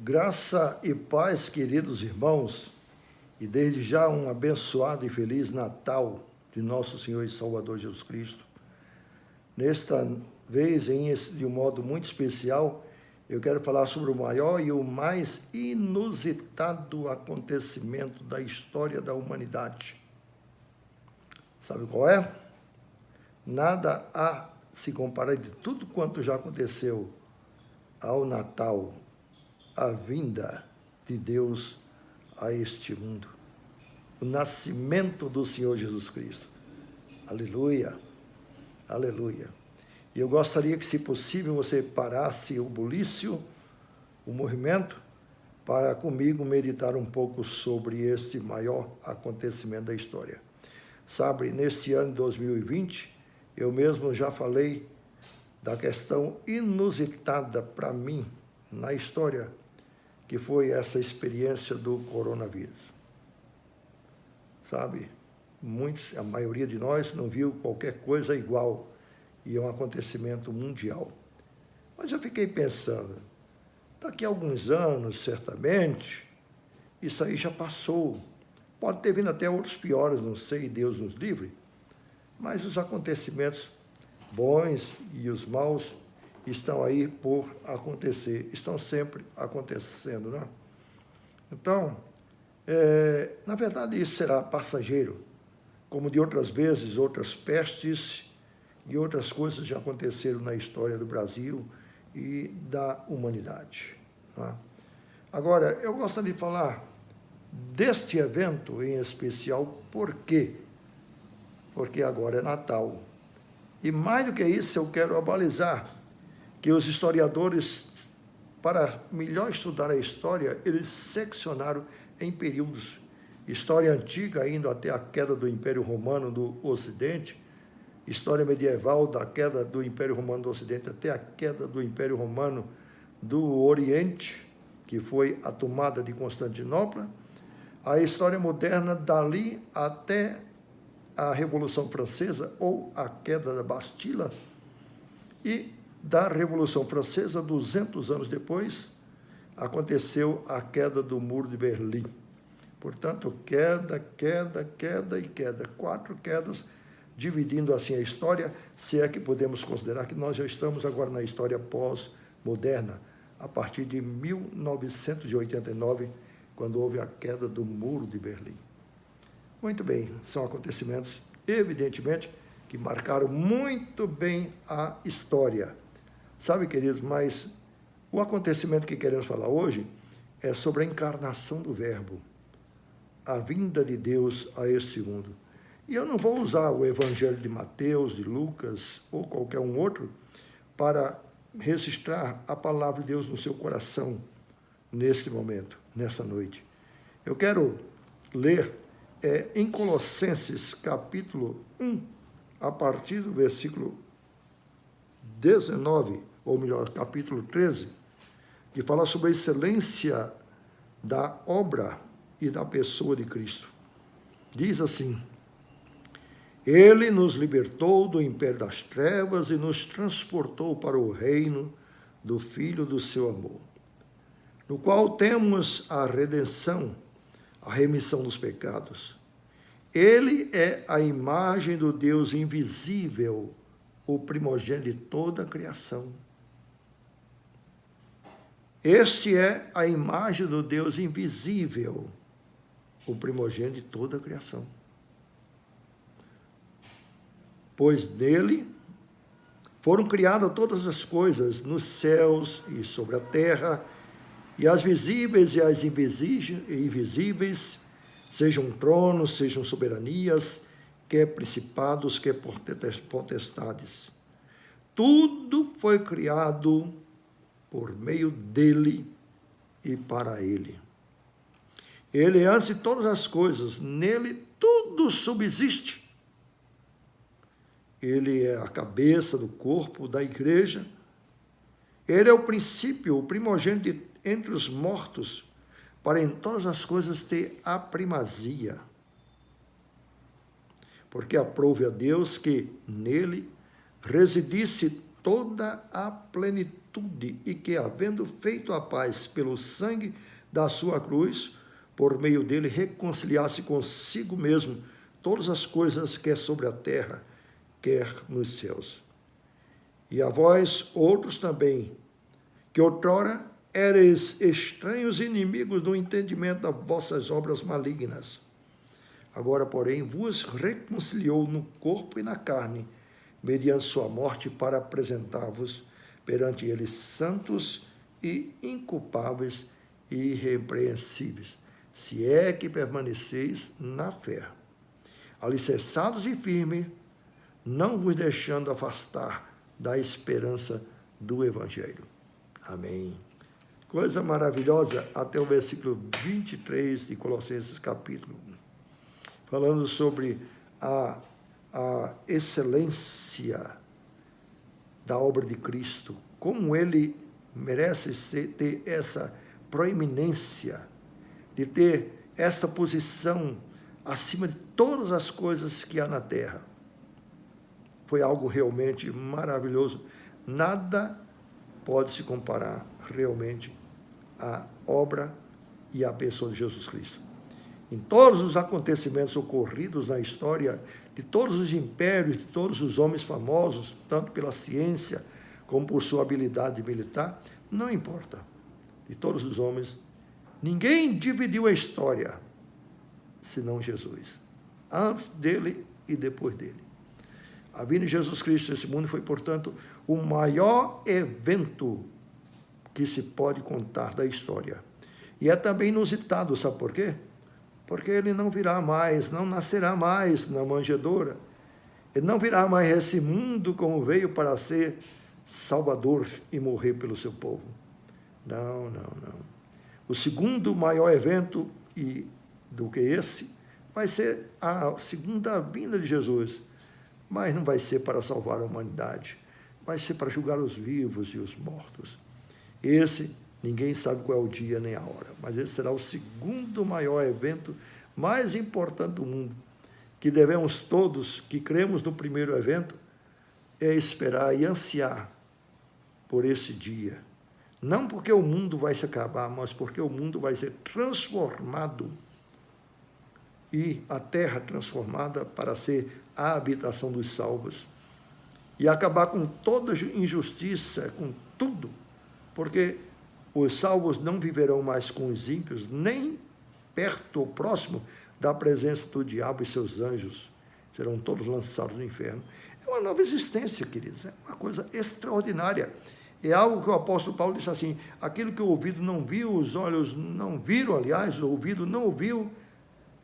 Graça e paz, queridos irmãos, e desde já um abençoado e feliz Natal de nosso Senhor e Salvador Jesus Cristo. Nesta vez, de um modo muito especial, eu quero falar sobre o maior e o mais inusitado acontecimento da história da humanidade. Sabe qual é? Nada a se comparar de tudo quanto já aconteceu ao Natal, a vinda de Deus a este mundo, o nascimento do Senhor Jesus Cristo. Aleluia, aleluia. E eu gostaria que, se possível, você parasse o bulício, o movimento, para comigo meditar um pouco sobre esse maior acontecimento da história. Sabe, neste ano de 2020, eu mesmo já falei da questão inusitada para mim na história, que foi essa experiência do coronavírus. Sabe, a maioria de nós não viu qualquer coisa igual, e é um acontecimento mundial. Mas eu fiquei pensando, daqui a alguns anos, certamente, isso aí já passou. Pode ter vindo até outros piores, não sei, Deus nos livre, mas os acontecimentos bons e os maus estão aí por acontecer, estão sempre acontecendo, né? Então, na verdade, isso será passageiro, como de outras vezes, outras pestes e outras coisas já aconteceram na história do Brasil e da humanidade, né? Agora, eu gostaria de falar deste evento em especial. Por quê? Porque agora é Natal. E mais do que isso, eu quero abalizar que os historiadores, para melhor estudar a história, eles seccionaram em períodos. História antiga, indo até a queda do Império Romano do Ocidente, história medieval, da queda do Império Romano do Ocidente até a queda do Império Romano do Oriente, que foi a tomada de Constantinopla, a história moderna dali até a Revolução Francesa ou a queda da Bastilha, e da Revolução Francesa, 200 anos depois, aconteceu a queda do Muro de Berlim. Portanto, queda, e queda. 4 quedas, dividindo assim a história, se é que podemos considerar que nós já estamos agora na história pós-moderna, a partir de 1989, quando houve a queda do Muro de Berlim. Muito bem, são acontecimentos, evidentemente, que marcaram muito bem a história. Sabe, queridos, mas o acontecimento que queremos falar hoje é sobre a encarnação do Verbo, a vinda de Deus a este mundo. E eu não vou usar o Evangelho de Mateus, de Lucas ou qualquer um outro para registrar a palavra de Deus no seu coração nesse momento, nessa noite. Eu quero ler em Colossenses capítulo 1, a partir do versículo 19, ou melhor, capítulo 13, que fala sobre a excelência da obra e da pessoa de Cristo. Diz assim: Ele nos libertou do império das trevas e nos transportou para o reino do Filho do seu amor, no qual temos a redenção, a remissão dos pecados. Ele é a imagem do Deus invisível, o primogênito de toda a criação. Este é a imagem do Deus invisível, o primogênito de toda a criação. Pois nele foram criadas todas as coisas, nos céus e sobre a terra, e as visíveis e as invisíveis, sejam tronos, sejam soberanias, quer principados, quer potestades. Tudo foi criado por meio dele e para ele. Ele é antes de todas as coisas, nele tudo subsiste. Ele é a cabeça do corpo da igreja. Ele é o princípio, o primogênito entre os mortos, para em todas as coisas ter a primazia. Porque aprouve a Deus que nele residisse toda a plenitude virtude e que, havendo feito a paz pelo sangue da sua cruz, por meio dele reconciliasse consigo mesmo todas as coisas, quer sobre a terra, quer nos céus. E a vós, outros também, que outrora éreis estranhos e inimigos no entendimento das vossas obras malignas. Agora, porém, vos reconciliou no corpo e na carne, mediante sua morte, para apresentar-vos perante ele santos e inculpáveis e irrepreensíveis, se é que permaneceis na fé, alicerçados e firmes, não vos deixando afastar da esperança do Evangelho. Amém. Coisa maravilhosa, até o versículo 23 de Colossenses capítulo 1, falando sobre a excelência da obra de Cristo, como ele merece ter essa proeminência, de ter essa posição acima de todas as coisas que há na terra. Foi algo realmente maravilhoso. Nada pode se comparar realmente à obra e à pessoa de Jesus Cristo. Em todos os acontecimentos ocorridos na história de todos os impérios, de todos os homens famosos, tanto pela ciência como por sua habilidade militar, não importa. De todos os homens, ninguém dividiu a história, senão Jesus. Antes dele e depois dele. A vinda de Jesus Cristo nesse mundo foi, portanto, o maior evento que se pode contar da história. E é também inusitado, sabe por quê? Porque ele não virá mais, não nascerá mais na manjedoura. Ele não virá mais esse mundo como veio para ser salvador e morrer pelo seu povo. Não. O segundo maior evento do que esse vai ser a segunda vinda de Jesus. Mas não vai ser para salvar a humanidade. Vai ser para julgar os vivos e os mortos. Esse, ninguém sabe qual é o dia nem a hora, mas esse será o segundo maior evento mais importante do mundo, que devemos todos, que cremos no primeiro evento, esperar e ansiar por esse dia. Não porque o mundo vai se acabar, mas porque o mundo vai ser transformado e a terra transformada para ser a habitação dos salvos e acabar com toda injustiça, com tudo, porque os salvos não viverão mais com os ímpios, nem perto ou próximo da presença do diabo e seus anjos, serão todos lançados no inferno. É uma nova existência, queridos, é uma coisa extraordinária. É algo que o apóstolo Paulo disse assim: aquilo que o ouvido não viu, os olhos não viram, aliás, o ouvido não ouviu,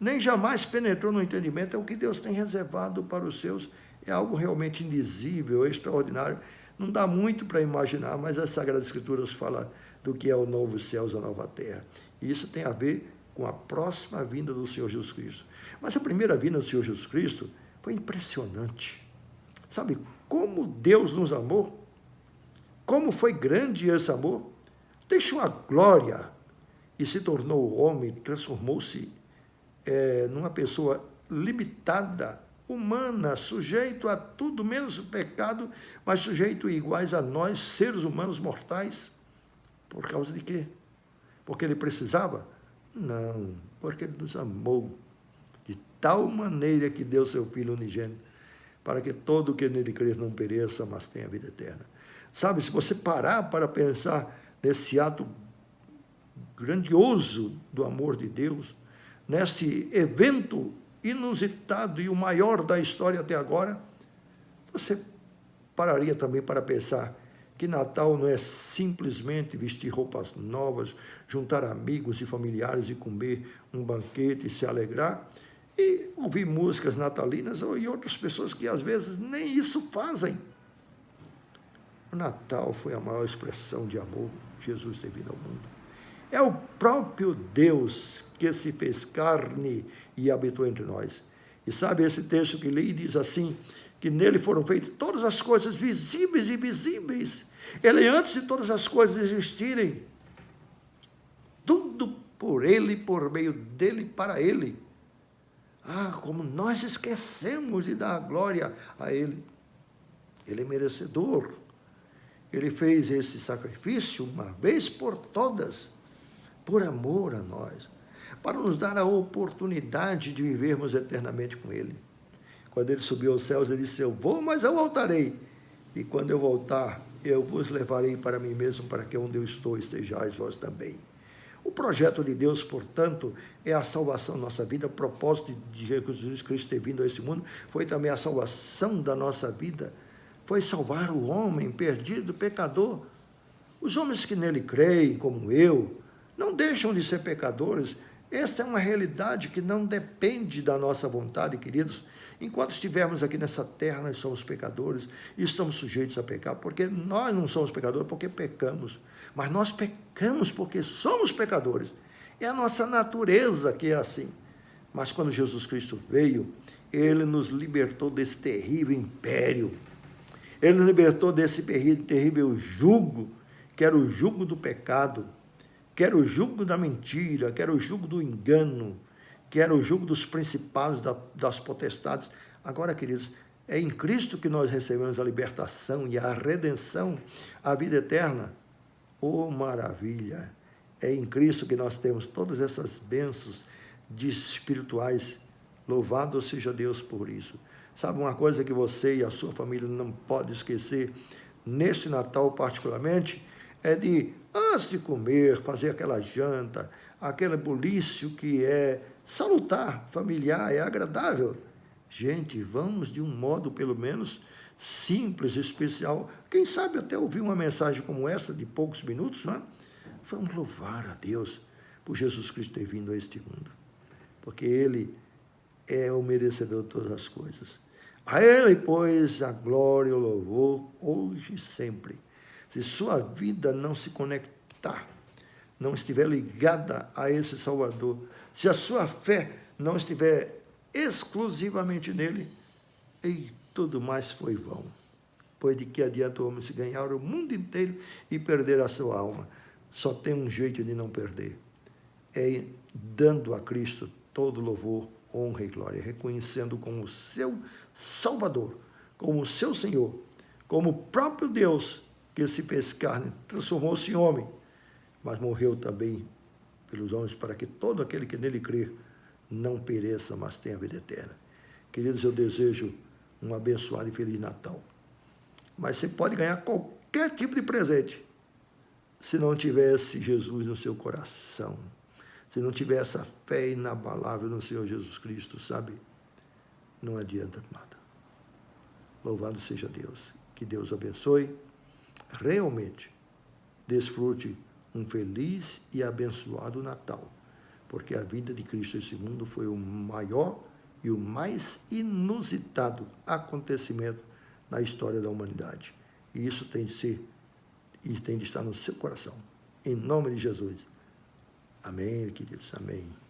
nem jamais penetrou no entendimento, é o que Deus tem reservado para os seus. É algo realmente indizível, extraordinário. Não dá muito para imaginar, mas as Sagradas Escrituras falam do que é o novo céu e a nova terra. E isso tem a ver com a próxima vinda do Senhor Jesus Cristo. Mas a primeira vinda do Senhor Jesus Cristo foi impressionante. Sabe como Deus nos amou? Como foi grande esse amor? Deixou a glória e se tornou homem, transformou-se numa pessoa limitada, humana, sujeito a tudo menos o pecado, mas sujeito iguais a nós, seres humanos mortais. Por causa de quê? Porque ele precisava? Não, porque ele nos amou de tal maneira que deu seu Filho unigênito, para que todo o que nele crer não pereça, mas tenha vida eterna. Sabe, se você parar para pensar nesse ato grandioso do amor de Deus, nesse evento inusitado e o maior da história até agora, você pararia também para pensar que Natal não é simplesmente vestir roupas novas, juntar amigos e familiares e comer um banquete e se alegrar, e ouvir músicas natalinas e outras pessoas que às vezes nem isso fazem. O Natal foi a maior expressão de amor que Jesus tem vindo ao mundo. É o próprio Deus que se fez carne e habitou entre nós. E sabe esse texto que li diz assim, que nele foram feitas todas as coisas visíveis e invisíveis. Ele, antes de todas as coisas existirem, tudo por ele, por meio dele, para ele. Ah, como nós esquecemos de dar glória a ele. Ele é merecedor. Ele fez esse sacrifício uma vez por todas, por amor a nós, para nos dar a oportunidade de vivermos eternamente com Ele. Quando Ele subiu aos céus, Ele disse: eu vou, mas eu voltarei. E quando eu voltar, eu vos levarei para mim mesmo, para que onde eu estou estejais vós também. O projeto de Deus, portanto, é a salvação da nossa vida. O propósito de Jesus Cristo ter vindo a esse mundo foi também a salvação da nossa vida. Foi salvar o homem perdido, pecador. Os homens que nele creem, como eu, não deixam de ser pecadores. Esta é uma realidade que não depende da nossa vontade, queridos. Enquanto estivermos aqui nessa terra, nós somos pecadores e estamos sujeitos a pecar, porque nós não somos pecadores porque pecamos, mas nós pecamos porque somos pecadores. É a nossa natureza que é assim. Mas quando Jesus Cristo veio, Ele nos libertou desse terrível império. Ele nos libertou desse terrível jugo, que era o jugo do pecado, que era o jugo da mentira, que era o jugo do engano, que era o jugo dos principados, das potestades. Agora, queridos, é em Cristo que nós recebemos a libertação e a redenção, a vida eterna. Oh, maravilha! É em Cristo que nós temos todas essas bênçãos espirituais. Louvado seja Deus por isso. Sabe uma coisa que você e a sua família não podem esquecer, neste Natal particularmente, é de, antes de comer, fazer aquela janta, aquele bulício que é salutar, familiar, é agradável. Gente, vamos de um modo pelo menos simples, especial. Quem sabe até ouvir uma mensagem como essa de poucos minutos, não é? Vamos louvar a Deus por Jesus Cristo ter vindo a este mundo, porque Ele é o merecedor de todas as coisas. A Ele, pois, a glória e o louvor, hoje e sempre. Se sua vida não se conectar, não estiver ligada a esse Salvador, se a sua fé não estiver exclusivamente nele, e tudo mais foi vão. Pois de que adianta o homem se ganhar o mundo inteiro e perder a sua alma? Só tem um jeito de não perder, é dando a Cristo todo louvor, honra e glória, reconhecendo como seu Salvador, como seu Senhor, como o próprio Deus que se fez carne, transformou-se em homem, mas morreu também pelos homens, para que todo aquele que nele crer não pereça, mas tenha a vida eterna. Queridos, eu desejo um abençoado e feliz Natal. Mas você pode ganhar qualquer tipo de presente, se não tivesse Jesus no seu coração, se não tiver essa fé inabalável no Senhor Jesus Cristo, sabe? Não adianta nada. Louvado seja Deus. Que Deus abençoe. Realmente, desfrute um feliz e abençoado Natal, porque a vinda de Cristo a esse mundo foi o maior e o mais inusitado acontecimento na história da humanidade. E isso tem de ser e tem de estar no seu coração. Em nome de Jesus. Amém, queridos. Amém.